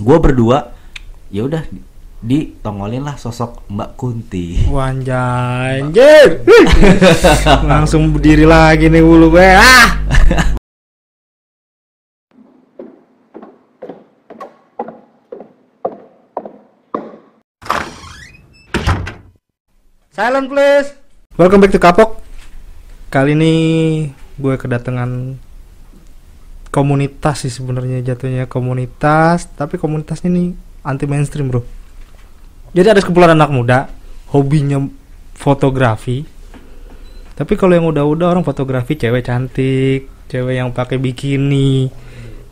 gue berdua ya udah ditongolin lah sosok Mbak Kunti. Wanjay, anjir. Langsung berdiri lagi nih bulu gue. Silent please. Welcome back to Kapok. Kali ini gue kedatangan komunitas sih sebenarnya jatuhnya komunitas, tapi komunitasnya ini anti mainstream, bro. Jadi ada sekumpulan anak muda, hobinya fotografi. Tapi kalau yang udah orang fotografi cewek cantik, cewek yang pakai bikini,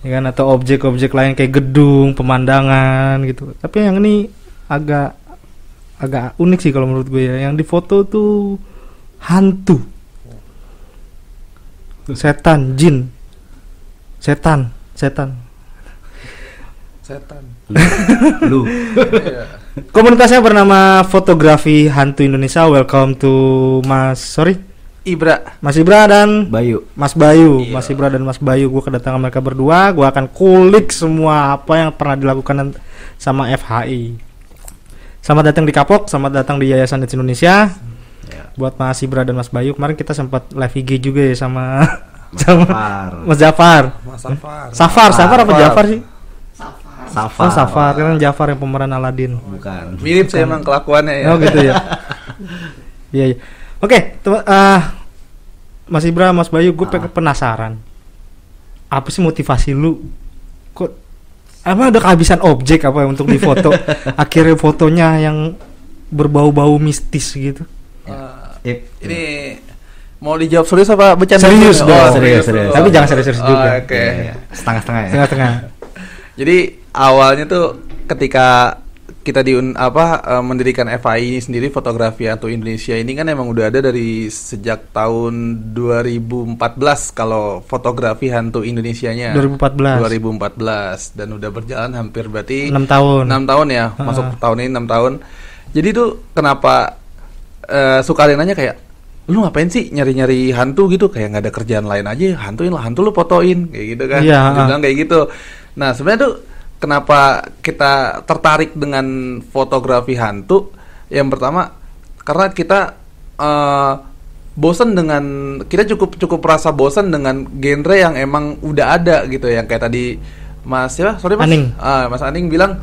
ya kan, atau objek-objek lain kayak gedung, pemandangan gitu. Tapi yang ini agak unik sih kalau menurut gue ya. Yang difoto tuh hantu, setan, jin, setan. Lu. Komunitasnya bernama Fotografi Hantu Indonesia. Welcome to Mas Ibra dan Mas Bayu. Iya. Mas Ibra dan Mas Bayu. Gue kedatangan mereka berdua. Gue akan kulik semua apa yang pernah dilakukan sama FHI. Selamat datang di Kapok. Selamat datang di Yayasan AIDS Indonesia. Buat Mas Ibra dan Mas Bayu, kemarin kita sempat live IG juga ya sama Mas Jafar. Safar apa Jafar sih? Safar kan Jafar yang pemeran Aladin. Bukan. Mirip sih emang kelakuannya ya. Oh gitu ya. Iya. Oke, Mas Ibra, Mas Bayu, gue penasaran. Apa sih motivasi lu? Kok emang ada kehabisan objek apa untuk difoto? Akhirnya fotonya yang berbau-bau mistis gitu. Ini mau dijawab serius apa bercanda? Serius dong. Serius. Tapi jangan serius juga. Oke. Setengah-setengah ya. Setengah-setengah. Jadi awalnya tuh ketika kita mendirikan FHI ini sendiri, Fotografi Hantu Indonesia ini kan emang udah ada dari sejak tahun 2014 kalau Fotografi Hantu Indonesianya. 2014 dan udah berjalan hampir berarti 6 tahun. 6 tahun ya. Masuk tahun ini 6 tahun. Jadi tuh kenapa suka ada yang nanya kayak, lu ngapain sih nyari-nyari hantu gitu, kayak nggak ada kerjaan lain aja, hantuin lah, hantu lu fotoin kayak gitu kan. Dia bilang kayak gitu. Nah sebenarnya tuh kenapa kita tertarik dengan fotografi hantu? Yang pertama karena kita bosan dengan, kita cukup rasa bosan dengan genre yang emang udah ada gitu, yang kayak tadi Mas Aning. Mas Aning bilang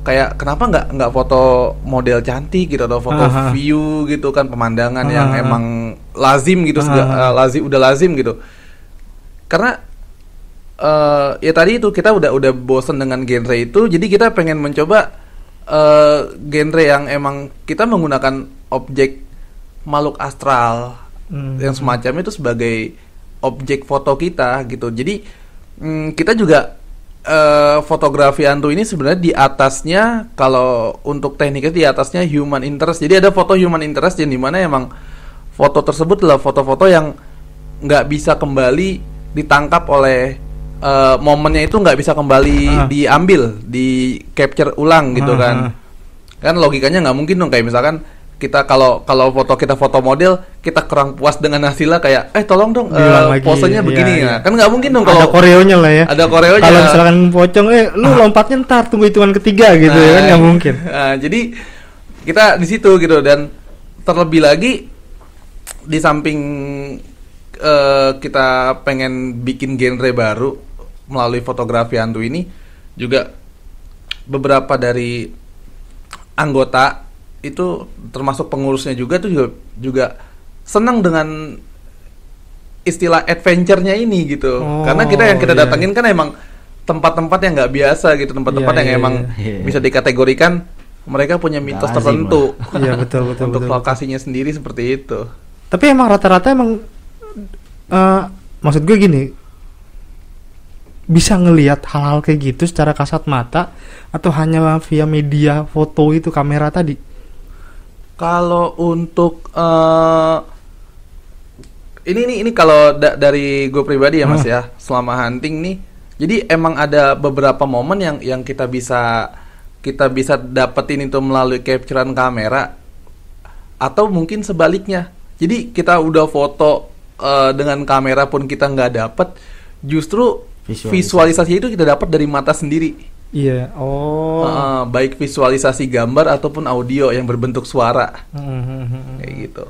kayak kenapa nggak foto model cantik gitu, atau foto view gitu kan, pemandangan yang emang lazim gitu, udah lazim gitu. Karena ya tadi itu kita udah bosen dengan genre itu, jadi kita pengen mencoba genre yang emang kita menggunakan objek makhluk astral yang semacam itu sebagai objek foto kita gitu. Jadi kita juga fotografi hantu ini sebenarnya di atasnya, kalau untuk tekniknya di atasnya human interest. Jadi ada foto human interest yang dimana emang foto tersebut adalah foto-foto yang nggak bisa kembali ditangkap oleh momennya, itu nggak bisa kembali diambil, di capture ulang gitu kan. Kan logikanya nggak mungkin dong, kayak misalkan kita kalau foto model, kita kurang puas dengan hasilnya, kayak tolong dong posenya begini. Iya. Nah, kan nggak mungkin dong kalau ada koreonya lah ya. Ada koreonya. Kalau misalkan pocong lu lompatnya ntar tunggu hitungan ketiga gitu ya kan, nggak mungkin. Nah, jadi kita di situ gitu. Dan terlebih lagi di samping kita pengen bikin genre baru melalui fotografi hantu ini, juga beberapa dari anggota itu termasuk pengurusnya juga tuh juga senang dengan istilah adventure-nya ini gitu. Karena yang kita datengin kan emang tempat-tempat yang nggak biasa gitu, tempat-tempat yang emang bisa dikategorikan mereka punya mitos tertentu. Iya betul. Untuk lokasinya sendiri seperti itu. Tapi emang rata-rata emang maksud gue gini, bisa ngelihat hal-hal kayak gitu secara kasat mata atau hanya via media foto itu, kamera tadi? Kalau untuk ini kalau dari gue pribadi ya Mas ya, selama hunting nih, jadi emang ada beberapa momen yang kita bisa dapetin itu melalui capturean kamera, atau mungkin sebaliknya. Jadi kita udah foto dengan kamera pun kita nggak dapet, justru visualisasi itu kita dapat dari mata sendiri. Iya. Oh. Baik visualisasi gambar ataupun audio yang berbentuk suara. Kayak gitu.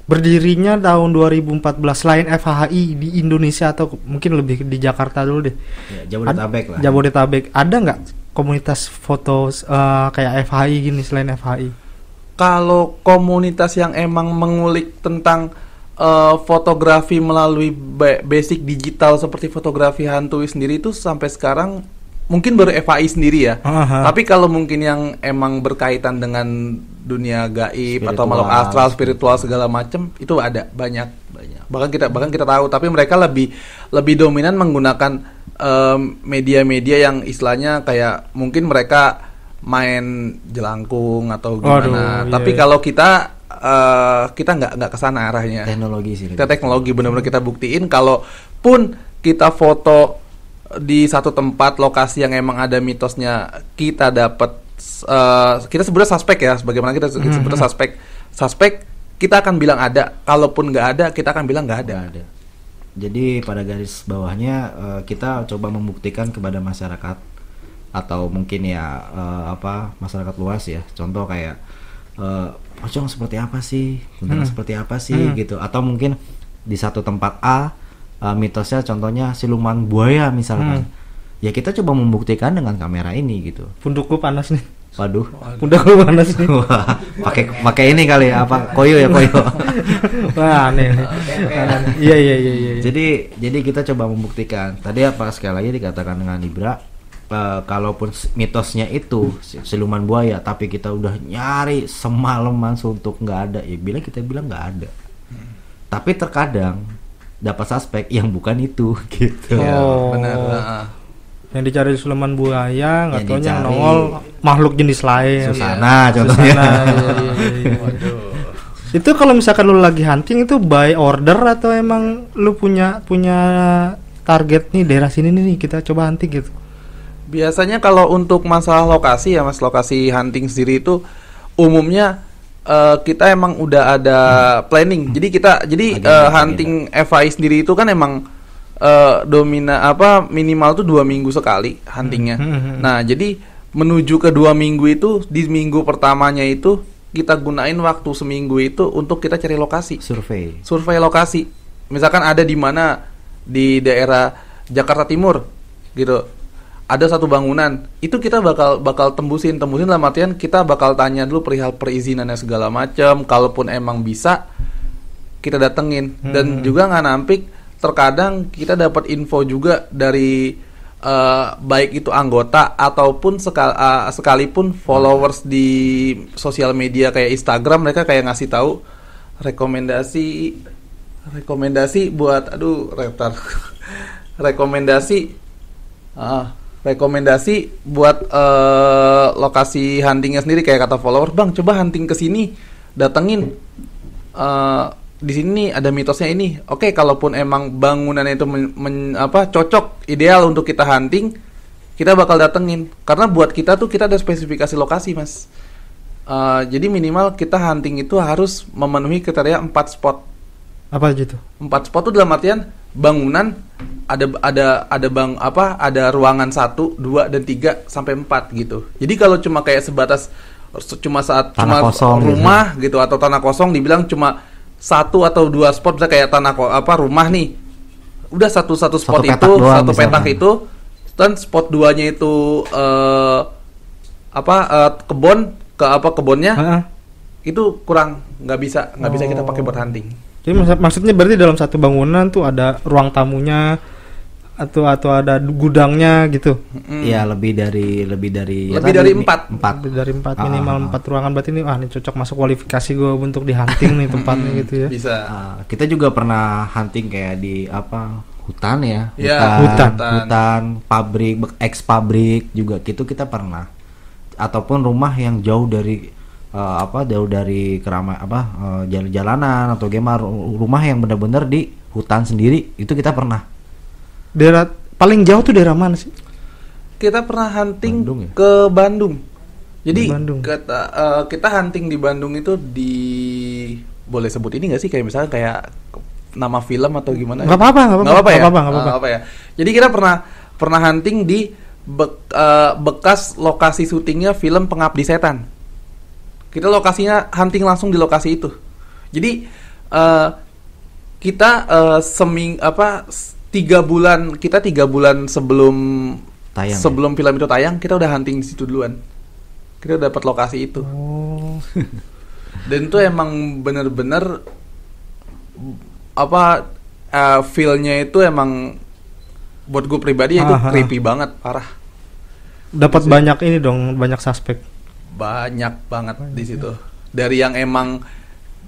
Berdirinya tahun 2014 selain FHI di Indonesia atau mungkin lebih di Jakarta dulu deh. Ya, Jabodetabek lah. Jabodetabek. Ada nggak komunitas foto kayak FHI gini selain FHI? Kalau komunitas yang emang mengulik tentang fotografi melalui basic digital seperti fotografi hantui sendiri itu sampai sekarang mungkin baru FAI sendiri ya. Tapi kalau mungkin yang emang berkaitan dengan dunia gaib Spiritual, atau makhluk astral, spiritual segala macam itu ada banyak. Bahkan kita tahu, tapi mereka lebih dominan menggunakan media-media yang istilahnya kayak mungkin mereka main jelangkung atau gimana. Tapi kalau kita nggak kesana arahnya. Teknologi sih. Kita teknologi benar-benar kita buktiin kalaupun kita foto di satu tempat lokasi yang emang ada mitosnya, kita dapat kita sebenarnya suspek ya, sebagaimana kita sebenarnya suspek kita akan bilang ada, kalaupun nggak ada kita akan bilang nggak ada. Jadi pada garis bawahnya kita coba membuktikan kepada masyarakat atau mungkin ya masyarakat luas ya, contoh kayak pocong seperti apa sih, kuntilanak seperti apa sih gitu, atau mungkin di satu tempat A mitosnya contohnya siluman buaya misalkan. Ya kita coba membuktikan dengan kamera ini gitu. Pundukku panas nih. Waduh. Pundakku panas nih. Wah, pakai ini kali ya, apa koyo ya koyo. Wah, aneh. Iya. Jadi kita coba membuktikan. Tadi apa sekali lagi dikatakan dengan Ibra, kalaupun mitosnya itu siluman buaya, tapi kita udah nyari semalaman untuk nggak ada, ya kita bilang nggak ada. Tapi terkadang dapat suspek yang bukan itu gitu. Oh, benar. Yang dicari siluman buaya, nggak taunya yang nongol makhluk jenis lain. Susana contohnya. Waduh. Itu kalau misalkan lu lagi hunting itu by order atau emang lu punya target nih daerah sini nih kita coba hunting gitu? Biasanya kalau untuk masalah lokasi ya Mas, lokasi hunting sendiri itu umumnya kita emang udah ada planning. Jadi hunting FI sendiri itu kan emang minimal tuh 2 minggu sekali huntingnya. Nah, jadi menuju ke 2 minggu itu, di minggu pertamanya itu kita gunain waktu seminggu itu untuk kita cari lokasi. Survei lokasi. Misalkan ada di mana di daerah Jakarta Timur gitu. Ada satu bangunan, itu kita bakal tembusin dalam artian kita bakal tanya dulu perihal perizinannya segala macam. Kalaupun emang bisa, kita datengin. Dan juga nggak nampik, terkadang kita dapat info juga dari baik itu anggota ataupun sekalipun followers di sosial media kayak Instagram, mereka kayak ngasih tahu rekomendasi buat rekomendasi buat lokasi huntingnya sendiri. Kayak kata follower, bang coba hunting ke sini, datengin di sini ada mitosnya ini. Oke, kalaupun emang bangunannya itu cocok ideal untuk kita hunting, kita bakal datengin. Karena buat kita tuh kita ada spesifikasi lokasi Mas. Jadi minimal kita hunting itu harus memenuhi kriteria 4 spot. Apa gitu? 4 spot itu dalam artian bangunan ada ruangan 1, 2 dan 3 sampai 4 gitu. Jadi kalau cuma kayak sebatas cuma rumah gitu atau tanah kosong, dibilang cuma 1 atau 2 spot, bisa kayak rumah nih. Udah satu spot itu, satu petak itu, dan spot 2-nya itu kebunnya itu kurang, nggak bisa kita pakai buat hunting. Jadi maksudnya berarti dalam satu bangunan tuh ada ruang tamunya atau ada gudangnya gitu. Iya, lebih dari 4. Lebih dari 4 minimal 4 ruangan. Berarti ini ini cocok masuk kualifikasi gue untuk di hunting nih tempatnya gitu ya. Bisa. Kita juga pernah hunting kayak di hutan ya. Hutan, pabrik, ex pabrik juga gitu kita pernah. Ataupun rumah yang jauh dari jalanan atau gimana, rumah yang benar-benar di hutan sendiri itu kita pernah. Daerah paling jauh tuh daerah mana sih? Kita pernah hunting Bandung, ya? ke Bandung. Jadi Bandung. Kita hunting di Bandung itu boleh sebut ini nggak sih, kayak misalnya kayak nama film atau gimana? Nggak apa-apa ya. Nggak apa-apa ya. Jadi kita pernah hunting di bekas lokasi syutingnya film Pengabdi Setan. Kita lokasinya hunting langsung di lokasi itu. Jadi kita 3 bulan sebelum Tayang, sebelum film itu tayang, kita udah hunting di situ duluan. Kita udah dapat lokasi itu. Oh. Dan itu emang bener-bener feel-nya itu emang buat gue pribadi itu creepy banget, parah. Dapat banyak ini dong, banyak suspek. Banyak banget di situ. Dari yang emang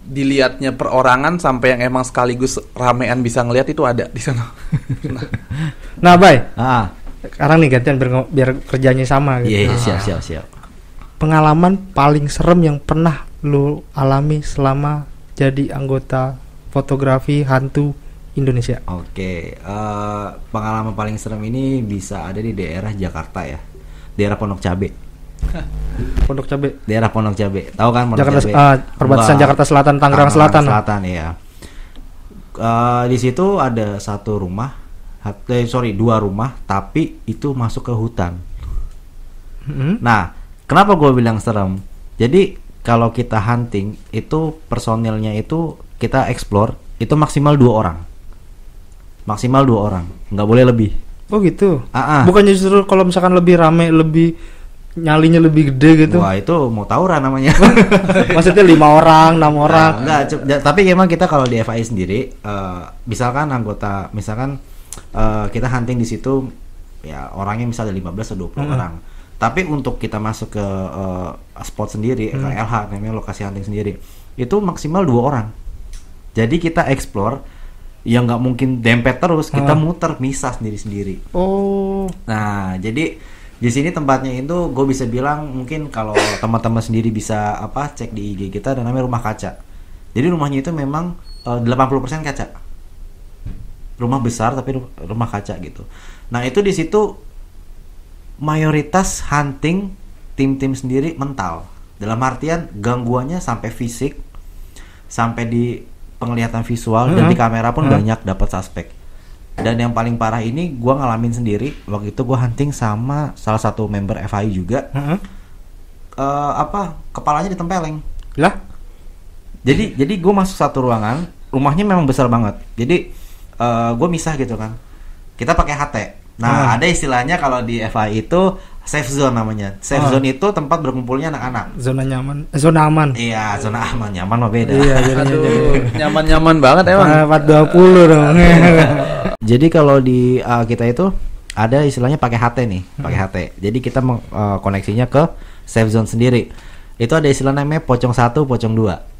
dilihatnya perorangan sampai yang emang sekaligus ramean bisa ngelihat itu ada di sana. Nah, Bay. Sekarang nih gantian biar kerjanya sama gitu. Iya, siap. Pengalaman paling serem yang pernah lu alami selama jadi anggota fotografi hantu Indonesia. Oke, pengalaman paling serem ini bisa ada di daerah Jakarta ya, daerah Pondok Cabe. Pondok Cabe. Daerah Pondok Cabe, tahu kan Pondok Jakarta, Cabe? Perbatasan Jakarta Selatan, Tangerang Selatan. Selatan ya. Di situ ada dua rumah, tapi itu masuk ke hutan. Nah, kenapa gue bilang serem? Jadi kalau kita hunting itu personilnya itu kita explore itu maksimal 2 orang. Maksimal 2 orang, nggak boleh lebih. Oh gitu. Bukannya justru kalau misalkan lebih rame, lebih nyalinya lebih gede gitu. Wah, itu mau tawuran namanya. Maksudnya 5 orang, 6 orang. Tapi memang kita kalau di FAI sendiri, misalkan kita hunting di situ ya orangnya misalnya 15 atau 20 orang. Tapi untuk kita masuk ke spot sendiri, ke LH namanya lokasi hunting sendiri, itu maksimal 2 orang. Jadi kita explore, ya nggak mungkin dempet terus, kita muter misah sendiri-sendiri. Oh. Nah, jadi di sini tempatnya itu gue bisa bilang mungkin kalau teman-teman sendiri bisa cek di IG kita, dan namanya Rumah Kaca. Jadi rumahnya itu memang 80% kaca. Rumah besar tapi rumah kaca gitu. Nah, itu di situ mayoritas hunting tim sendiri mental. Dalam artian gangguannya sampai fisik, sampai di penglihatan visual, dan di kamera pun banyak dapat suspek. Dan yang paling parah ini gue ngalamin sendiri. Waktu itu gue hunting sama salah satu member FAI juga. Kepalanya ditempeleng. Lah? Jadi gue masuk satu ruangan, rumahnya memang besar banget. Jadi gue misah gitu kan. Kita pakai HT. Nah, ada istilahnya kalau di FAI itu safe zone namanya. Safe zone itu tempat berkumpulnya anak-anak. Zona nyaman, zona aman. Iya, zona aman. Nyaman mah beda. Iya, nyaman banget emang. 420 dong. Jadi kalau di kita itu ada istilahnya pakai HT nih, pakai HT. Jadi kita koneksinya ke safe zone sendiri. Itu ada istilah namanya pocong 1, pocong 2.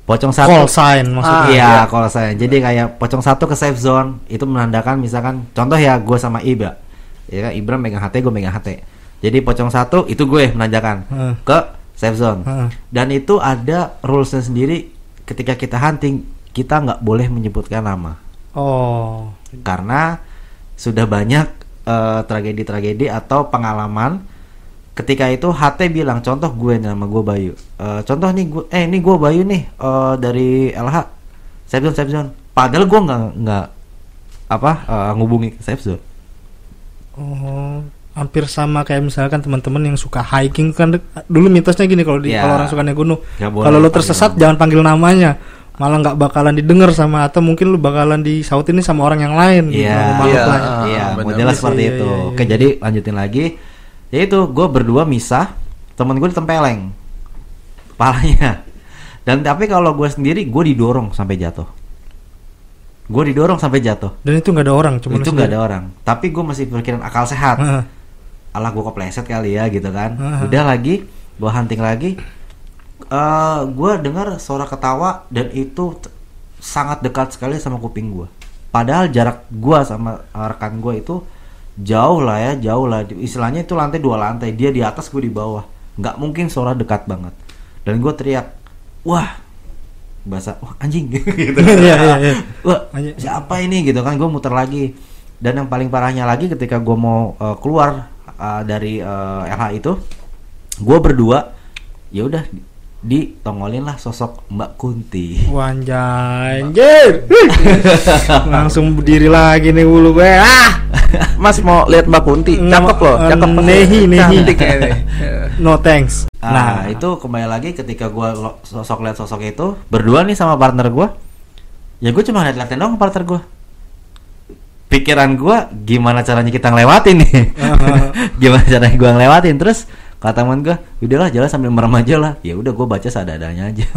Pocong 1 call sign maksudnya. Iya, call sign. Jadi kayak pocong 1 ke safe zone itu menandakan misalkan contoh ya gue sama Ibra. Ya kan, Ibra megang HT, gue megang HT. Jadi pocong 1 itu gue menandakan ke safe zone. Dan itu ada rulesnya sendiri, ketika kita hunting kita nggak boleh menyebutkan nama. Oh. Karena sudah banyak tragedi-tragedi atau pengalaman ketika itu HT bilang, contoh gue nama gue Bayu. Contoh nih gue ini gue Bayu nih dari LH safe zone. Padahal gue nggak ngubungi ke safe zone. Oh, hampir sama kayak misalkan teman-teman yang suka hiking kan dulu mitosnya gini kalau kalau orang suka naik gunung. Kalau lo tersesat jangan panggil namanya. Malah nggak bakalan didengar sama, atau mungkin lu bakalan disautin nih sama orang yang lain. Iya, modelnya seperti itu. Oke, jadi lanjutin lagi. Yaitu gue berdua misah, temen gue ditempeleng kepalanya. Dan tapi kalau gue sendiri, gue didorong sampai jatuh. Dan itu nggak ada orang, cuma itu nggak ada orang. Tapi gue masih berpikiran akal sehat. Alah, gue kepleset kali ya gitu kan. Udah lagi, gue hunting lagi. Gue dengar suara ketawa dan itu sangat dekat sekali sama kuping gue. Padahal jarak gue sama rekan gue itu jauh lah. Istilahnya itu lantai 2 lantai, dia di atas, gue di bawah. Nggak mungkin suara dekat banget. Dan gue teriak, wah anjing gitu. Wah, siapa ini gitu kan. Gue muter lagi. Dan yang paling parahnya lagi, ketika gue mau keluar dari LH itu, gue berdua ya udah ditongolin lah sosok Mbak Kunti. Wanjay, anjir. Langsung berdiri lagi nih bulu gue. Mas mau lihat Mbak Kunti, cakep loh, cakep. Nehi. Cantik kayaknya. No thanks. Nah, itu kembali lagi ketika gua lihat sosok itu berdua nih sama partner gua. Ya gue cuma liatin dong partner gua. Pikiran gua gimana caranya kita ngelewatin nih. Gimana caranya gua ngelewatin, terus kata teman gue, udahlah jalan sambil merem aja lah. Ya udah gue baca seadanya aja.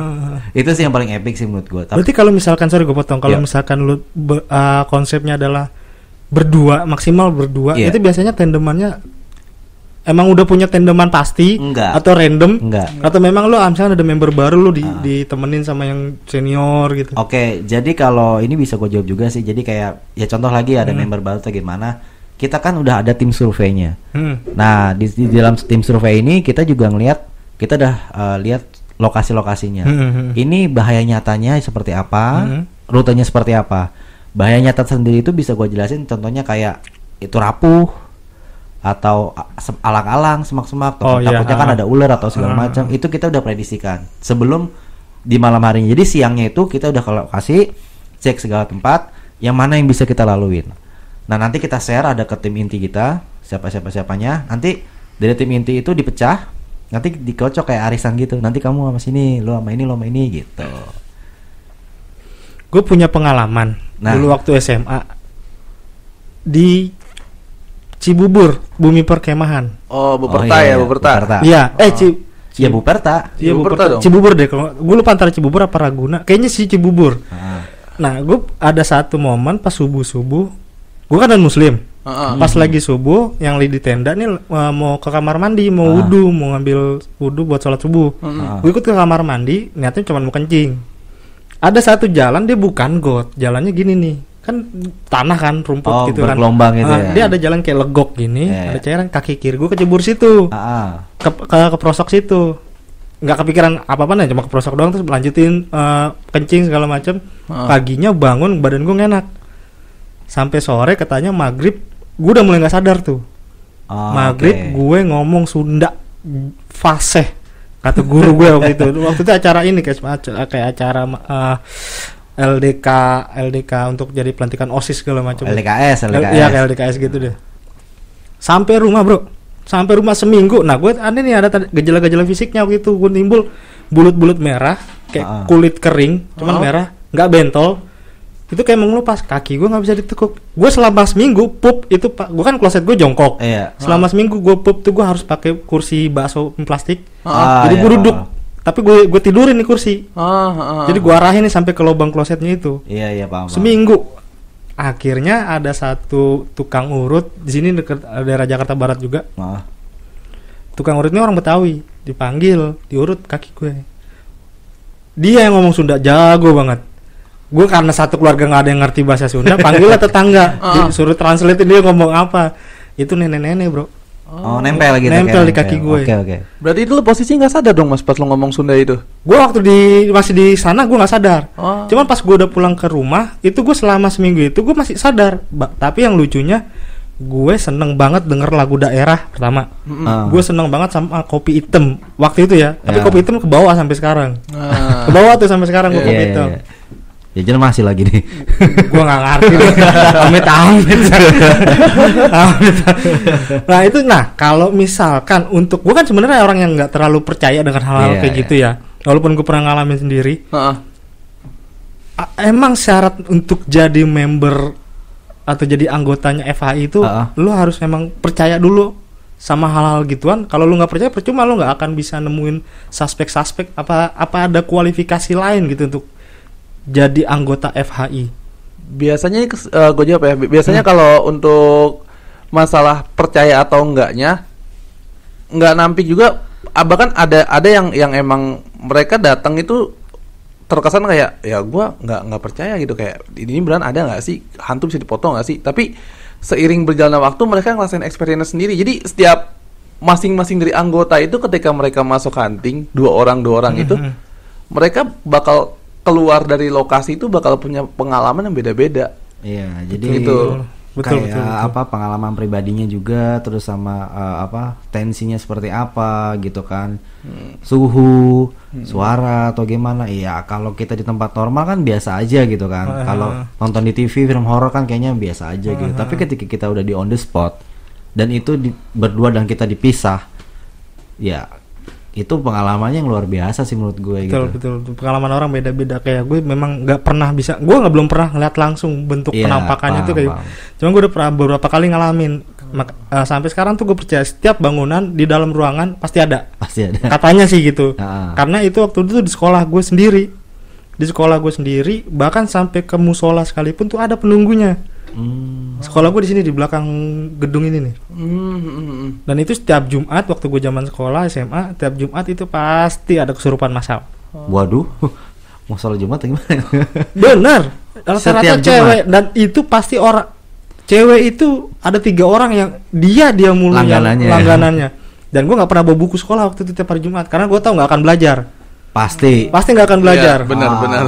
Itu sih yang paling epic sih menurut gue. Berarti kalau misalkan, sorry gue potong, kalau misalkan lu konsepnya adalah berdua, maksimal berdua, itu biasanya tandemannya emang udah punya tandeman pasti? Enggak. Atau random? Enggak. Atau memang lu misalkan ada member baru lu ditemenin sama yang senior gitu? Oke, jadi kalau ini bisa gue jawab juga sih. Jadi kayak ya contoh lagi ada member baru atau gimana. Kita kan udah ada tim surveinya. Nah di dalam tim survei ini kita juga kita udah lihat lokasi-lokasinya. Ini bahaya nyatanya seperti apa, rutenya seperti apa. Bahaya nyata sendiri itu bisa gue jelasin. Contohnya kayak itu rapuh atau alang-alang, semak-semak. Takutnya kan ada ular atau segala macam. Itu kita udah prediksikan sebelum di malam harinya. Jadi siangnya itu kita udah ke lokasi, cek segala tempat, yang mana yang bisa kita laluin. Nah nanti kita share ada ke tim inti kita siapanya. Nanti dari tim inti itu dipecah, nanti dikocok kayak arisan gitu. Nanti kamu sama sini, lo sama ini gitu. Gue punya pengalaman dulu waktu SMA di Cibubur, Bumi Perkemahan. Oh, Buperta ya, Buperta. Iya, Ya Buperta. Iya Buperta. Cibubur deh. Kalau gue lupa antara Cibubur apa Ragunan. Kayaknya sih Cibubur. Nah, gue ada satu momen pas subuh. Gue kan muslim. Pas lagi subuh, yang di tenda nih mau ke kamar mandi, mau wudu, mau ngambil wudu buat sholat subuh. Gue ikut ke kamar mandi, niatnya cuma mau kencing. Ada satu jalan dia bukan got, jalannya gini nih, kan tanah kan, rumput gitu kan. Bergelombang gitu ya. Dia ada jalan kayak legok gini, ada cairan, kaki kiri gue kecebur situ, ke prosok situ. Nggak kepikiran apa-apa, cuma ke prosok doang, terus lanjutin kencing segala macam. Paginya bangun badan gue enak. Sampai sore katanya maghrib gue udah mulai nggak sadar tuh. Maghrib gue ngomong Sunda fasih kata guru gue waktu itu acara ini kayak acara LDK untuk jadi pelantikan OSIS segala macam. LDKS. Iya kayak LDKS gitu deh. Sampai rumah seminggu. Nah gue aneh nih, ada gejala-gejala fisiknya waktu itu. Gue timbul bulut-bulut merah kayak kulit kering, cuman merah, nggak bentol. Itu kayak mengelupas, kaki gue nggak bisa ditekuk. Gue selama seminggu pup itu, gue kan kloset gue jongkok. Selama seminggu gue pup tuh gue harus pakai kursi bakso plastik. Jadi gue duduk, tapi gue tidurin di kursi. Jadi gue arahin nih sampai ke lubang klosetnya itu. Iya paham. Seminggu. Akhirnya ada satu tukang urut di sini dekat daerah Jakarta Barat juga. Tukang urut ini orang Betawi, dipanggil, diurut kaki gue. Dia yang ngomong Sunda jago banget. Gue karena satu keluarga nggak ada yang ngerti bahasa Sunda, panggillah tetangga, disuruh translate dia ngomong apa. Itu nenek-nenek bro. Nempel gitu. Nempel di kaki gue. Oke. Berarti itu lo posisi nggak sadar dong mas pas lo ngomong Sunda itu? Gue waktu masih di sana gue nggak sadar. Cuman pas gue udah pulang ke rumah, itu gue selama seminggu itu gue masih sadar. Tapi yang lucunya, gue seneng banget denger lagu daerah pertama. Gue seneng banget sama kopi hitam waktu itu ya. Tapi kopi hitam ke bawah sampai sekarang. Ke bawah tuh sampai sekarang gue kopi hitam. Ya jangan masih lagi nih. Gue nggak ngerti deh. Amit. Nah kalau misalkan untuk gue kan sebenarnya orang yang nggak terlalu percaya dengan hal-hal kayak gitu ya. Walaupun gue pernah ngalamin sendiri. Emang syarat untuk jadi member atau jadi anggotanya FHI itu, lu harus emang percaya dulu sama hal-hal gituan. Kalau lu nggak percaya, percuma lu nggak akan bisa nemuin suspek apa ada kualifikasi lain gitu untuk jadi anggota FHI. Biasanya gue jawab ya. Biasanya kalau untuk masalah percaya atau enggaknya, nggak nampik juga. Bahkan ada yang emang mereka datang itu terkesan kayak ya gue nggak percaya gitu, kayak ini beneran ada nggak sih hantu bisa dipotong nggak sih? Tapi seiring berjalannya waktu mereka ngerasain experience sendiri. Jadi setiap masing-masing dari anggota itu ketika mereka masuk hunting dua orang itu, mereka bakal keluar dari lokasi itu bakal punya pengalaman yang beda-beda. Iya, jadi gitu. kayak apa pengalaman pribadinya juga, terus sama apa tensinya seperti apa gitu kan, suhu, suara atau gimana. Iya kalau kita di tempat normal kan biasa aja gitu kan. Kalau nonton di TV film horor kan kayaknya biasa aja gitu. Tapi ketika kita udah di on the spot dan itu berdua dan kita dipisah, ya itu pengalamannya yang luar biasa sih menurut gue. Betul. Pengalaman orang beda-beda. Kayak gue memang nggak pernah bisa, gue belum pernah ngeliat langsung bentuk penampakannya tuh kayak. Cuma gue udah pernah beberapa kali ngalamin. Sampai sekarang tuh gue percaya setiap bangunan di dalam ruangan pasti ada. Katanya sih gitu. Karena itu waktu itu di sekolah gue sendiri. Bahkan sampai ke musola sekalipun tuh ada penunggunya. Sekolah gue di sini di belakang gedung ini nih. Dan itu setiap Jumat waktu gue zaman sekolah SMA, setiap Jumat itu pasti ada kesurupan massal. Waduh, mau sholat Jumat gimana? Bener, rata-rata cewek. Dan itu pasti orang cewek itu ada 3 orang yang dia mulu langganannya. Dan gue nggak pernah bawa buku sekolah waktu itu tiap hari Jumat karena gue tahu nggak akan belajar. Pasti nggak akan belajar. Benar.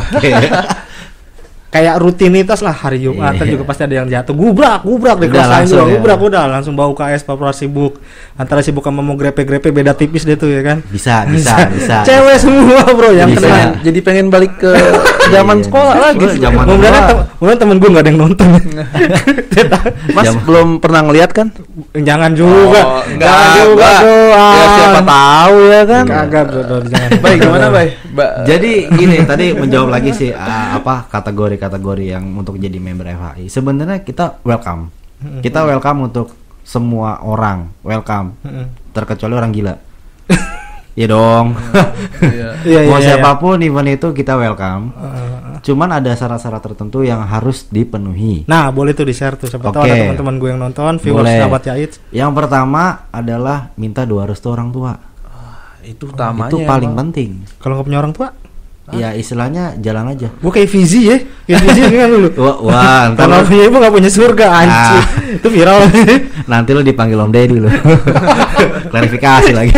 Kayak rutinitas lah hari Jumat juga pasti ada yang jatuh gubrak di kelas aja udah langsung bau KS paparan sibuk antara sibuk sama mau grepe-grepe beda tipis deh tuh ya kan bisa cewek semua bro yang kena jadi pengen balik ke zaman sekolah lagi kemudian temen gue nggak ada yang nonton. Mas belum pernah ngeliat kan? Jangan juga ya, siapa tahu ya kan kagak baik gimana baik jadi gini tadi menjawab lagi sih apa kategori yang untuk jadi member FHI. Sebenarnya kita welcome. Kita welcome untuk semua orang, welcome. Terkecuali orang gila. Iya dong. Mau siapapun event itu kita welcome. Cuman ada syarat-syarat tertentu yang harus dipenuhi. Nah, boleh tuh di-share tuh siapa tahu ada teman-teman gue yang nonton, viewers sahabat Yait. Yang pertama adalah minta doa restu orang tua. Itu utamanya. Itu paling penting. Kalau nggak punya orang tua? Ya istilahnya jalan aja. Gue kayak Fizi ya. Kayak Fizi kan dulu. Wah, kalau punya ibu gak punya surga anjir. Itu viral. Nanti lo dipanggil Om Deddy lo. Klarifikasi lagi.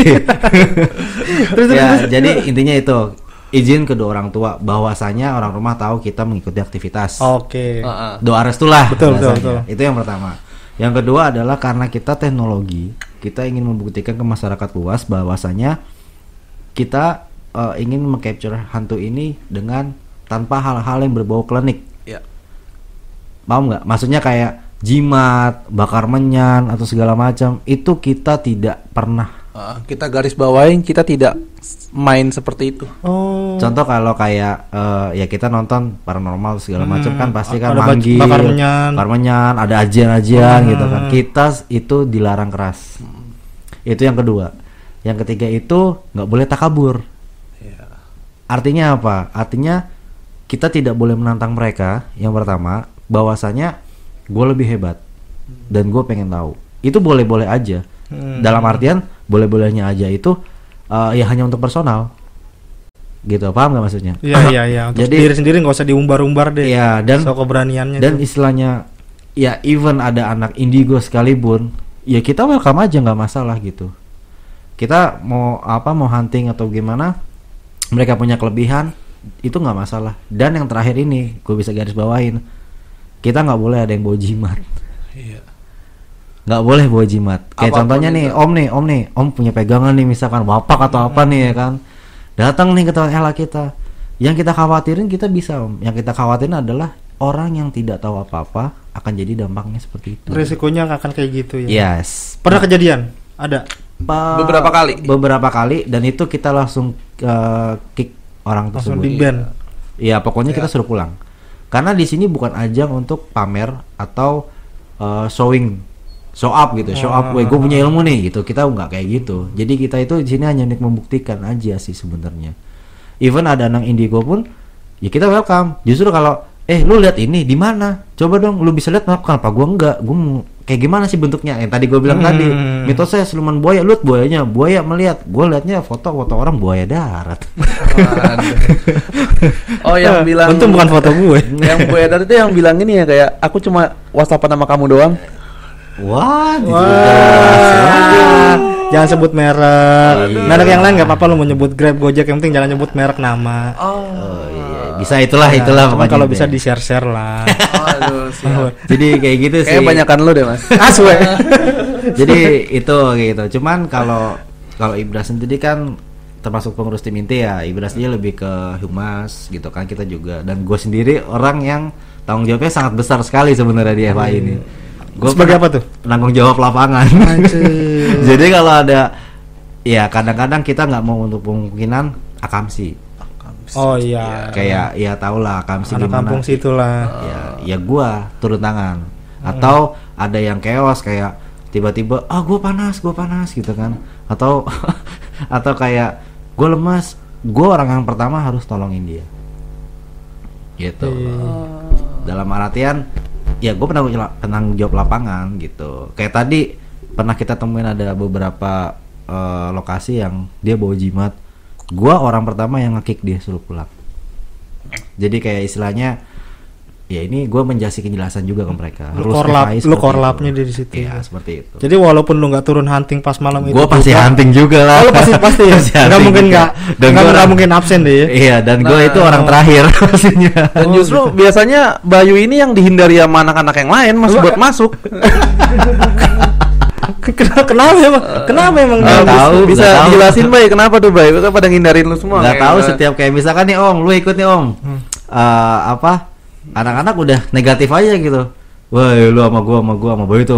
Ya, jadi intinya itu izin kedua orang tua bahwasanya orang rumah tahu kita mengikuti aktivitas. Oke. Doa restu lah. Betul. Itu yang pertama. Yang kedua adalah karena kita teknologi, kita ingin membuktikan ke masyarakat luas bahwasanya kita ingin meng-capture hantu ini dengan tanpa hal-hal yang berbau klinik. Ya. Paham nggak? Maksudnya kayak jimat, bakar menyan atau segala macam itu kita tidak pernah. Kita garis bawain kita tidak main seperti itu. Contoh kalau kayak ya kita nonton paranormal segala macam kan pasti kan manggil, bakar menyan, ada ajian-ajian gitu kan. Kita itu dilarang keras. Itu yang kedua. Yang ketiga itu nggak boleh takabur. Artinya apa? Artinya kita tidak boleh menantang mereka. Yang pertama, bahwasanya gue lebih hebat dan gue pengen tahu. Itu boleh-boleh aja. Dalam artian boleh-bolehnya aja itu ya hanya untuk personal. Gitu, paham nggak maksudnya? Iya. Untuk diri sendiri nggak usah diumbar-umbar deh. Iya, dan soal keberaniannya. Dan istilahnya, ya even ada anak indigo sekalipun, ya kita welcome aja nggak masalah gitu. Kita mau hunting atau gimana? Mereka punya kelebihan itu nggak masalah. Dan yang terakhir ini gue bisa garis bawain, kita nggak boleh ada yang bawa jimat. Nggak boleh bawa jimat. Kayak contohnya nih, om punya pegangan nih misalkan wapak atau apa nih ya kan, datang nih ke tempat kita. Yang kita khawatirin kita bisa om. Yang kita khawatirin adalah orang yang tidak tahu apa-apa akan jadi dampaknya seperti itu. Resikonya akan kayak gitu ya. Yes. Pernah kejadian? Ada. Beberapa kali dan itu kita langsung kick orang tersebut. Langsung di ban. Ya pokoknya kita suruh pulang. Karena di sini bukan ajang untuk pamer atau show up gitu. Show up gue punya ilmu nih gitu. Kita nggak kayak gitu. Jadi kita itu di sini hanya untuk membuktikan aja sih sebenarnya. Even ada anak indigo pun ya kita welcome. Justru kalau lu lihat ini di mana? Coba dong lu bisa lihat kenapa gua enggak? Gua mau kayak gimana sih bentuknya? Yang tadi gua bilang tadi, mitosnya siluman buaya, lu buayanya, buaya melihat. Gua lihatnya foto orang buaya darat. Yang bilang untung bukan foto gue. Yang buaya darat itu yang bilang ini ya kayak aku cuma WhatsApp-an sama kamu doang. Wah. Jangan sebut merek. Merek yang lain nggak apa-apa, lu mau nyebut Grab, Gojek, yang penting jangan nyebut merek nama. bisa itulah Ya, itulah cuma pokoknya kalau itu bisa ya. di share lah. Aduh, siap. Jadi kayak gitu sih. Kayak banyakan lu deh, Mas. Aswe. Jadi itu gitu. Cuman kalau Ibras sendiri kan termasuk pengurus tim inti ya. Ibras dia lebih ke humas gitu kan, kita juga. Dan gue sendiri orang yang tanggung jawabnya sangat besar sekali sebenarnya di FI ini. Gue Sebagai apa tuh? penanggung jawab lapangan. Anjir. Jadi kalau ada ya kadang-kadang kita nggak mau untuk kemungkinan akamsi. Oh iya. Kayak ya tau lah akamsi anak gimana. kampung situ lah. Ya gua turun tangan. Atau ada yang chaos kayak tiba-tiba gua panas gitu kan. Atau atau kayak gua lemas, gua orang yang pertama harus tolongin dia. Gitu. Dalam artian ya gue penanggung jawab lapangan gitu. Kayak tadi pernah kita temuin ada beberapa lokasi yang dia bawa jimat, gue orang pertama yang nge-kick dia suruh pulang. Jadi kayak istilahnya ya ini gue menjasi kejelasan juga ke mereka. Lu korlapnya di situ. Iya seperti itu. Jadi walaupun lu nggak turun hunting pas malam itu, Gue pasti hunting juga lah. lu pasti ya. Nggak mungkin nggak mungkin absen deh. Ya. Iya dan gue itu orang terakhir pastinya. Dan justru biasanya Bayu ini yang dihindari sama anak-anak yang lain buat masuk. Kenapa emang? Kenapa emang? Nggak tahu. Bisa dijelasin Bay, kenapa tuh Bay? Kan pada ngindarin lu semua. Nggak tahu setiap kayak misalkan nih Om, lu ikut nih Om. Anak-anak udah negatif aja gitu. Wah, lu sama Bayu itu.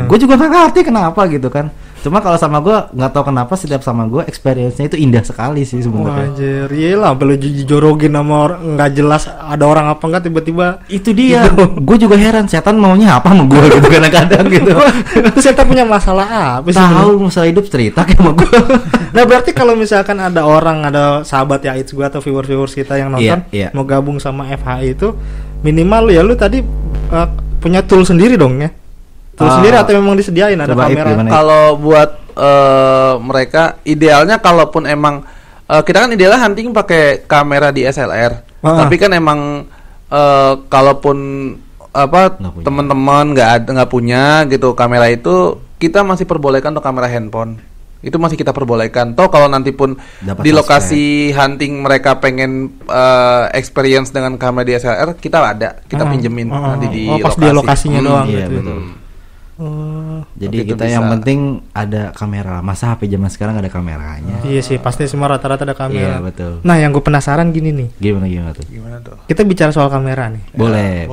Gue juga nggak ngerti kenapa gitu kan. Cuma kalau sama gue nggak tahu kenapa setiap sama gue experience-nya itu indah sekali sih sebenarnya. Anjir, iyalah perlu jorogin sama orang nggak jelas ada orang apa enggak tiba-tiba Itu dia. Gue juga heran setan maunya apa sama gue gitu kadang-kadang gitu. Setan punya masalah apa sih? Tahu masalah hidup cerita kayak sama gue. Nah berarti kalau misalkan ada sahabat ya itu gua atau viewers kita yang nonton Iya. mau gabung sama FHI itu minimal ya lu tadi punya tool sendiri dong ya. Tool sendiri atau memang disediain ada kamera? Kalau buat mereka idealnya kalaupun emang kita kan idealnya hunting pakai kamera DSLR. Tapi kan emang kalaupun teman-teman nggak punya gitu kamera itu, kita masih perbolehkan untuk kamera handphone. Itu masih kita perbolehkan. Toh kalau nanti pun di lokasi hunting mereka pengen experience dengan kamera DSLR, kita pinjemin nanti di lokasi. Pas dia lokasinya doang iya, gitu. Betul. Jadi kita yang penting ada kamera. Masa HP zaman sekarang ada kameranya? Iya sih, pasti semua rata-rata ada kamera. Iya, betul. Nah, yang gue penasaran gini nih. Gimana tuh? Kita bicara soal kamera nih. Boleh.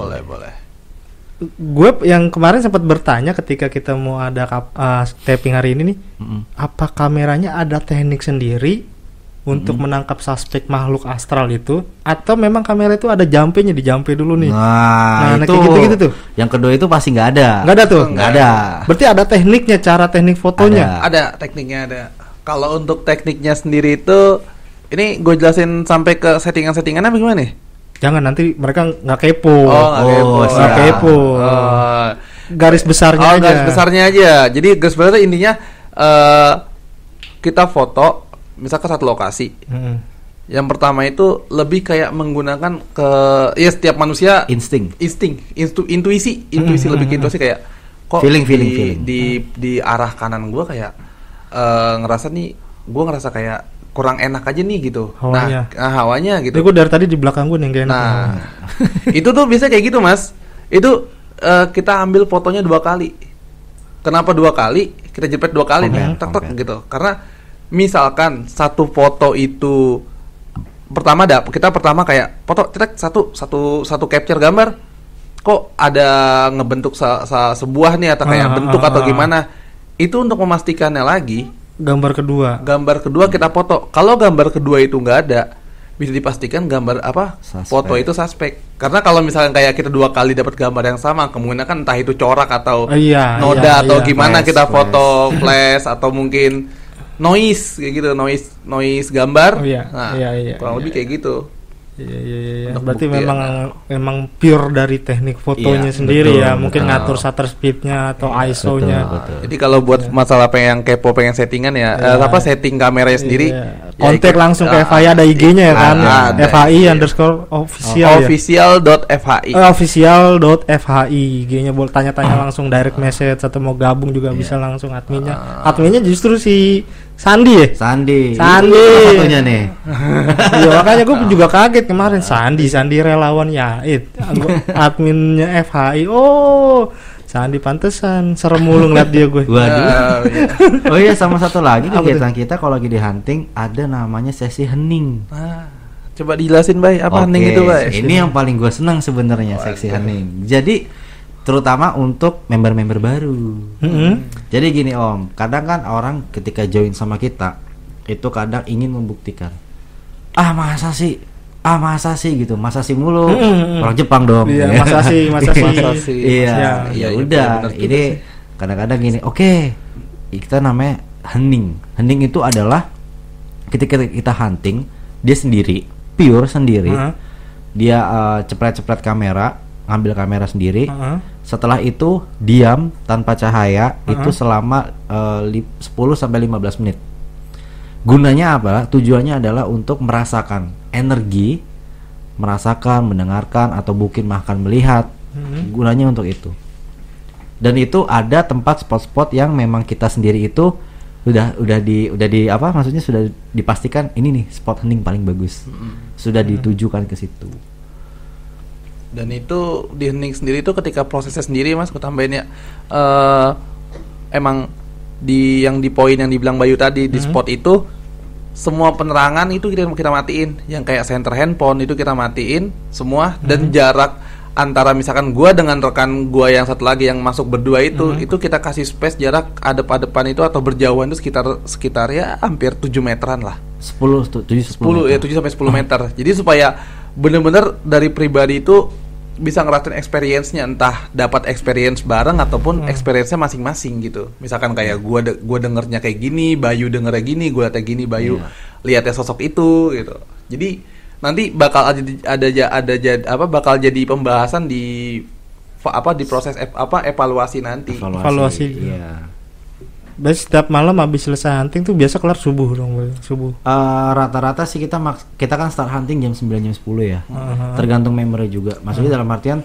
Gue yang kemarin sempat bertanya ketika kita mau ada taping hari ini nih, apa kameranya ada teknik sendiri untuk menangkap suspek makhluk astral itu, atau memang kamera itu ada jampenya, dijampe dulu nih? Nah itu kayak gitu-gitu tuh. Yang kedua itu pasti nggak ada. Nggak ada tuh. Nggak ada. Berarti ada tekniknya, cara teknik fotonya. Ada tekniknya ada. Kalau untuk tekniknya sendiri itu, ini gue jelasin sampai ke settingan-settingannya bagaimana nih? Jangan nanti mereka nggak kepo. Nggak kepo. Garis besarnya aja. Garis besarnya aja. Jadi garis besarnya intinya kita foto misalkan satu lokasi. Yang pertama itu lebih kayak menggunakan setiap manusia intuisi lebih ke intuisi kayak kok feeling. di arah kanan gue kayak gue ngerasa kayak kurang enak aja nih gitu. Hawanya. Hawanya gitu. Gue dari tadi di belakang gue nih gak enak. Nah, itu tuh biasa kayak gitu Mas. Itu kita ambil fotonya 2 kali. Kenapa 2 kali? Kita jepret 2 kali nih, tek gitu. Karena misalkan satu foto itu kita pertama kayak foto cetek satu capture gambar, kok ada ngebentuk sebuah nih atau kayak bentuk atau gimana. Itu untuk memastikannya lagi. Gambar kedua kita foto. Kalau gambar kedua itu nggak ada, bisa dipastikan gambar foto itu suspek. Karena kalau misalkan kayak kita 2 kali dapat gambar yang sama, kemungkinan kan entah itu corak atau noda atau gimana kita foto flash atau mungkin noise kayak gitu, noise gambar. Kurang lebih kayak gitu. Iya. Berarti memang pure dari teknik fotonya sendiri, betul, ya. Mungkin ngatur shutter speednya atau ISO-nya. Betul. Jadi kalau buat masalah yang kepo pengen settingan setting kameranya sendiri, kontak langsung ke FHI, ada IG-nya ya kan? FHI_official. Official.fhi. Official.fhi. IG-nya tanya-tanya langsung direct message atau mau gabung juga bisa langsung adminnya. Adminnya justru si Sandi ya? Sandi. Sandi. Itu salah satunya nih. Iya makanya gue juga kaget kemarin Sandi relawan Yait, adminnya FHI. Oh, Sandi pantesan serem mulu ngeliat dia gue. Waduh. iya. Oh iya, sama satu lagi Apa kegiatan kita kalau lagi di hunting ada namanya sesi hening. Coba dijelasin Bay, apa hening itu Bay? Ini yang paling gue senang sebenarnya, sesi hening. Jadi terutama untuk member-member baru. Jadi gini Om, kadang kan orang ketika join sama kita itu kadang ingin membuktikan, masa sih gitu, masa sih mulu, orang Jepang dong. Iya, Ya. masa sih. Iya, ya udah. Ini kadang-kadang gini, oke, kita namanya hening. Hening itu adalah ketika kita hunting, dia sendiri, pure sendiri. Dia cepret-cepret kamera, ngambil kamera sendiri. Setelah itu diam tanpa cahaya itu selama 10 sampai 15 menit. Gunanya apa? Tujuannya adalah untuk merasakan energi, merasakan, mendengarkan atau mungkin bahkan melihat. Gunanya untuk itu. Dan itu ada tempat spot-spot yang memang kita sendiri itu udah di apa? Maksudnya sudah dipastikan ini nih spot hening paling bagus. Sudah ditujukan ke situ. Dan itu di hening sendiri itu ketika prosesnya sendiri Mas, aku tambahin ya, emang di poin yang dibilang Bayu tadi, di spot itu semua penerangan itu kita matiin, yang kayak center handphone itu kita matiin semua, dan jarak antara misalkan gua dengan rekan gua yang satu lagi yang masuk berdua itu kita kasih space jarak adep-adepan itu atau berjauhan itu sekitar ya hampir 7 meteran lah. 10 ya 7 sampai 10 meter. Jadi supaya bener-bener dari pribadi itu bisa ngerasain experience-nya, entah dapat experience bareng ataupun experience-nya masing-masing gitu. Misalkan kayak gua dengernya kayak gini, Bayu dengernya gini, gua liatnya gini, Bayu liatnya sosok itu gitu. Jadi nanti bakal bakal jadi pembahasan di proses evaluasi nanti. Evaluasi. Iya. Berarti setiap malam habis selesai hunting tuh biasa kelar subuh dong, subuh. Rata-rata sih kita kan start hunting jam 9 jam 10 ya. Tergantung membernya juga. Maksudnya dalam artian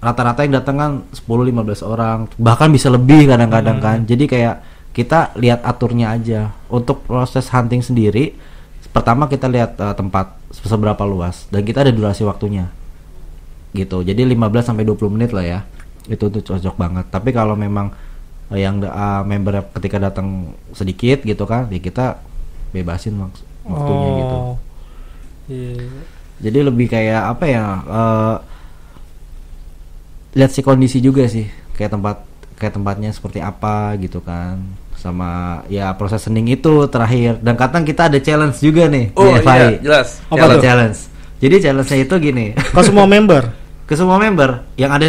rata-rata yang datang kan 10-15 orang, bahkan bisa lebih kadang-kadang kan. Jadi kayak kita lihat aturnya aja. Untuk proses hunting sendiri, pertama kita lihat tempat seberapa luas dan kita ada durasi waktunya. Gitu. Jadi 15 sampai 20 menit lah ya. Itu tuh cocok banget. Tapi kalau memang yang member ketika datang sedikit gitu kan, ya kita bebasin waktunya gitu. Jadi lebih kayak apa ya, lihat si kondisi juga sih, kayak tempatnya seperti apa gitu kan, sama ya proses hening itu terakhir. Dan kadang kita ada challenge juga nih di FI. Iya, jelas. Apa tuh? Challenge. Jadi challenge-nya itu gini. Ke semua member yang ada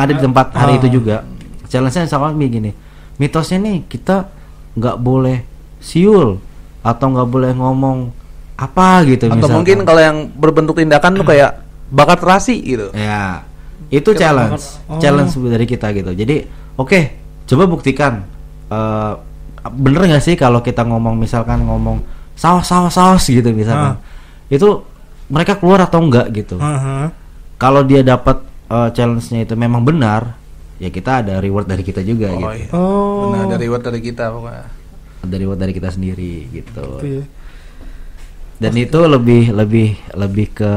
di tempat hari itu juga. Challenge-nya sama gini. Mitosnya nih kita nggak boleh siul atau nggak boleh ngomong apa gitu, atau misalkan. mungkin kalau yang berbentuk tindakan tuh kayak bakar terasi gitu. Ya, itu challenge dari kita gitu. Jadi oke, coba buktikan bener nggak sih kalau kita ngomong saus gitu misalkan, itu mereka keluar atau enggak gitu. Kalau dia dapat challenge-nya itu memang benar, ya kita ada reward dari kita juga gitu. Iya. Benar, ada reward dari kita pokoknya. Ada reward dari kita sendiri gitu. Iya. Dan itu lebih ke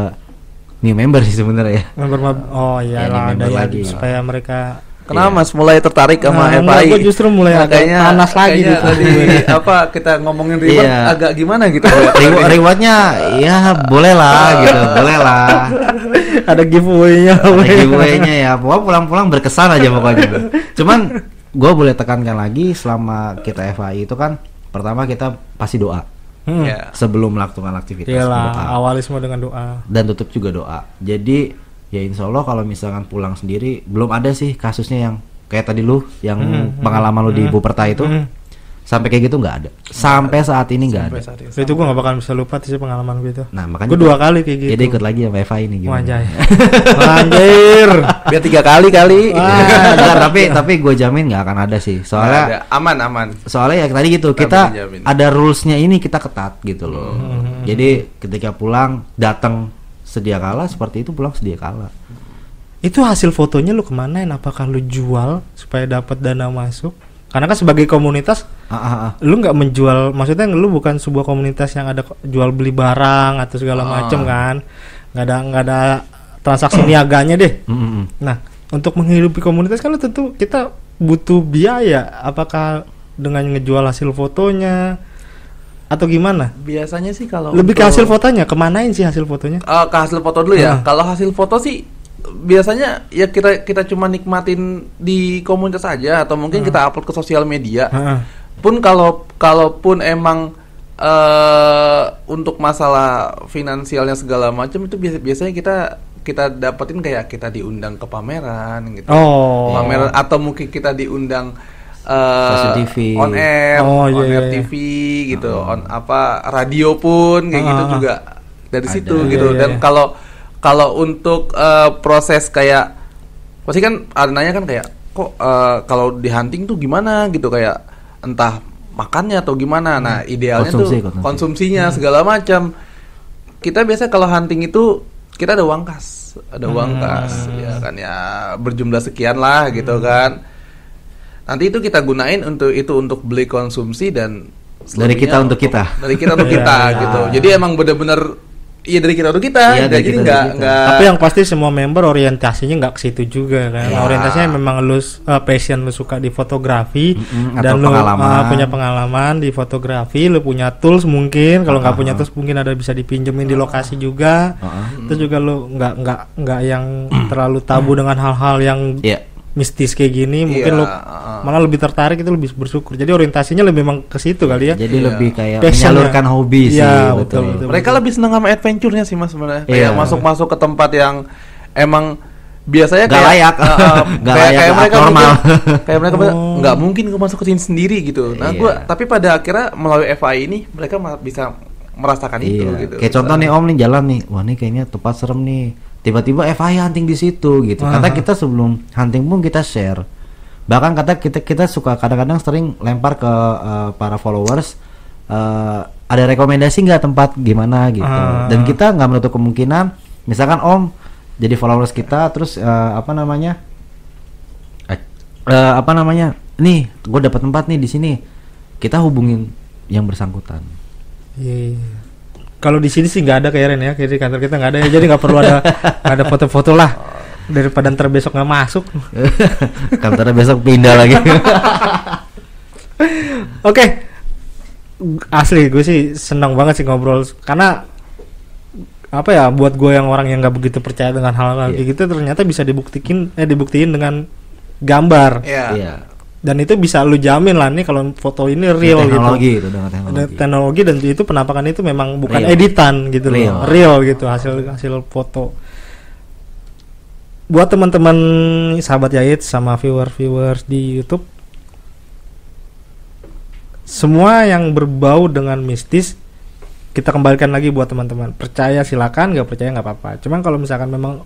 new member sih sebenarnya. Ada lagi supaya mereka. Kenapa Mas mulai tertarik sama FI? Gue justru mulai kayaknya panas lagi gitu. Tadi kita ngomongin reward agak gimana gitu. Rewardnya ya boleh lah gitu, boleh lah. Ada giveaway-nya ya. Pokoknya pulang-pulang berkesan aja pokoknya. Cuman gue boleh tekankan lagi, selama kita FI itu kan pertama kita pasti doa. Sebelum melakukan aktivitas. Iyalah, awali semua dengan doa. Dan tutup juga doa. Jadi ya insya Allah kalau misalkan pulang sendiri, belum ada sih kasusnya yang kayak tadi lu yang pengalaman lu di Buperta itu. Sampai kayak gitu nggak ada. Sampai saat ini nggak ada. Itu gue nggak bakal bisa lupa sih pengalaman gue itu. Nah makanya gue 2 kali kayak gitu. Jadi ikut lagi sama Eva ini gimana? Anjir. Biar 3 kali kali. Tapi gue jamin nggak akan ada sih. Soalnya aman. Soalnya ya tadi gitu, kita ada rulesnya ini, kita ketat gitu loh. Jadi ketika pulang datang sedia kala, seperti itu pulang sedia kala. Itu hasil fotonya lu kemanain? Apakah lu jual supaya dapat dana masuk? Karena kan sebagai komunitas, lu nggak menjual, maksudnya lu bukan sebuah komunitas yang ada jual beli barang atau segala macam kan, nggak ada transaksi niaganya deh. Nah, untuk menghidupi komunitas kan lu tentu kita butuh biaya. Apakah dengan ngejual hasil fotonya atau gimana? Biasanya sih kalau lebih ke hasil fotonya, kemanain sih hasil fotonya? Ke hasil foto dulu ya. Kalau hasil foto sih biasanya ya kita cuma nikmatin di komunitas aja atau mungkin kita upload ke sosial media. Pun kalaupun emang untuk masalah finansialnya segala macam itu biasanya kita dapetin kayak kita diundang ke pameran gitu. Pameran atau mungkin kita diundang TV. on air TV gitu, radio pun kayak gitu juga dari situ gitu. Dan kalau untuk proses kayak pasti kan ada nanya kan kayak kok kalau di hunting tuh gimana gitu, kayak entah makannya atau gimana. Nah, idealnya konsumsinya segala macam. Kita biasa kalau hunting itu kita ada uang kas, ya kan, ya berjumlah sekian lah gitu kan. Nanti itu kita gunain untuk beli konsumsi dan dari kita untuk kita. Dari kita untuk kita gitu. Jadi emang bener-bener dari kita untuk kita. Jadi nggak. Tapi yang pasti semua member orientasinya nggak ke situ juga kan. Orientasinya memang lu passion, lu suka di fotografi dan lu punya pengalaman di fotografi, lu punya tools mungkin. Kalau nggak punya tools mungkin ada bisa dipinjemin di lokasi juga. Terus juga lu nggak yang terlalu tabu dengan hal-hal yang mistis kayak gini, mungkin lo malah lebih tertarik, itu lebih bersyukur. Jadi orientasinya lebih memang ke situ kali ya. Jadi lebih kayak menyalurkan hobi sih. Betul. Mereka lebih senang sama adventure-nya sih Mas sebenarnya. Kayak masuk ke tempat yang emang biasanya gak layak. Kayak mereka normal. Kayak mereka nggak mungkin gue masuk ke sini sendiri gitu. Nah, tapi pada akhirnya melalui FI ini mereka bisa merasakan itu gitu. Kayak contoh nih Om nih jalan nih. Wah, nih kayaknya tempat serem nih. Tiba-tiba FI hunting di situ gitu. Karena kita sebelum hunting pun kita share. Bahkan kita suka kadang-kadang sering lempar ke para followers, ada rekomendasi nggak tempat gimana gitu. Dan kita nggak menutup kemungkinan, misalkan Om jadi followers kita, terus nih gue dapat tempat nih di sini, kita hubungin yang bersangkutan. Kalau di sini sih nggak ada kayak Ren ya, kayak di kantor kita nggak ada ya, jadi nggak perlu ada foto-foto lah, daripada ntar besok nggak masuk. Kantornya besok pindah lagi. Oke. Asli gue sih senang banget sih ngobrol, karena apa ya, buat gue yang orang yang nggak begitu percaya dengan hal-hal kayak gitu, ternyata bisa dibuktiin dengan gambar. Dan itu bisa lu jamin lah nih kalau foto ini real gitu. Teknologi dan itu penampakan itu memang bukan editan gitu loh. Real gitu hasil foto. Buat teman-teman sahabat Yait sama viewers di YouTube, semua yang berbau dengan mistis kita kembalikan lagi buat teman-teman. Percaya silakan, nggak percaya nggak apa-apa. Cuman kalau misalkan memang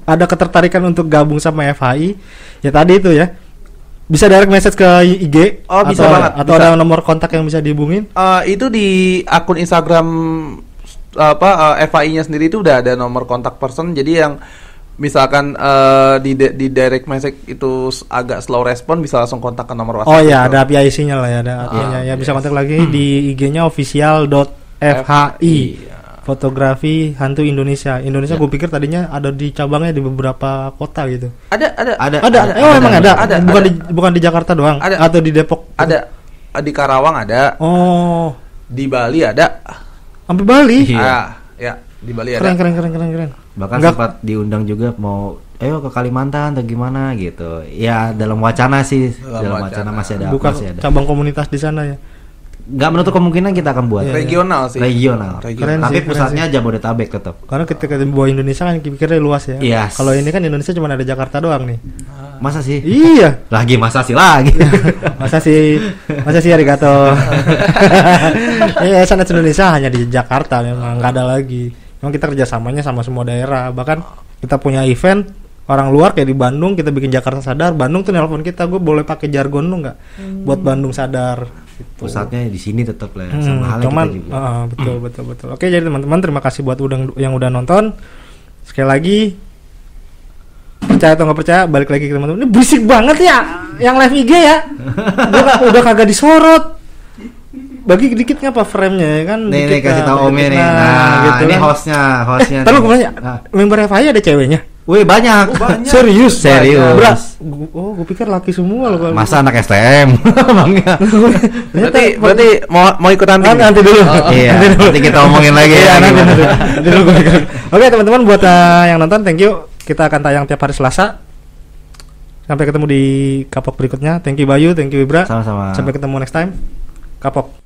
ada ketertarikan untuk gabung sama FHI, ya tadi itu ya, bisa direct message ke IG bisa banget, atau ada nomor kontak yang bisa dihubungin? Itu di akun Instagram FAI-nya sendiri itu udah ada nomor kontak person. Jadi yang misalkan di direct message itu agak slow respon, bisa langsung kontak ke nomor WhatsApp. Ada PIC-nya lah ya, ada artinya ya, bisa kontak lagi di IG-nya official.fhi. Fotografi hantu Indonesia. Gue pikir tadinya ada di cabangnya di beberapa kota gitu. Ada. Emang ada. Bukan di Jakarta doang. Ada. Atau di Depok. Ada. Di Karawang ada. Di Bali ada. Sampai Bali. Ya, di Bali ada. Keren. Bahkan sempat diundang juga mau ayo ke Kalimantan atau gimana gitu. Ya, dalam wacana sih. Dalam wacana masih ada. Bukan masih ada cabang komunitas di sana ya. Nggak menutup kemungkinan kita akan buat regional sih. Tapi pusatnya Jabodetabek tetap. Karena ketika bawa Indonesia kan pikirnya luas ya. Kalau ini kan Indonesia cuma ada Jakarta doang nih. Masa sih? Iya. Masa sih Masa sih arigato. Sangat Indonesia hanya di Jakarta, memang nggak ada lagi. Memang kita kerjasamanya sama semua daerah. Bahkan kita punya event orang luar kayak di Bandung, kita bikin Jakarta Sadar. Bandung tuh nelpon kita, gue boleh pakai jargon lu nggak? Buat Bandung Sadar. Gitu. Pusatnya di sini tetap lah, sama halnya kita juga. Betul. Oke, jadi teman-teman terima kasih buat yang udah nonton. Sekali lagi Percaya atau nggak percaya, balik lagi ke teman-teman. Ini berisik banget ya, yang live IG ya. udah kagak disorot. Bagi dikit ngapa frame-nya ya kan? Nih kasih tahu Om nih. gitu ini kan. hostnya. Terus gue nanya, member FI ada ceweknya? Wih banyak. Serius? Serius. Gue pikir laki semua loh. Masa anak STM? Bangga. Berarti mau ikutan Nanti dulu. Iya. Nanti kita omongin lagi ya. Nanti dulu gue pegang. Oke teman-teman, buat yang nonton, thank you. Kita akan tayang tiap hari Selasa. Sampai ketemu di kapok berikutnya. Thank you Bayu, thank you Ibra. Sama-sama. Sampai ketemu next time. Kapok.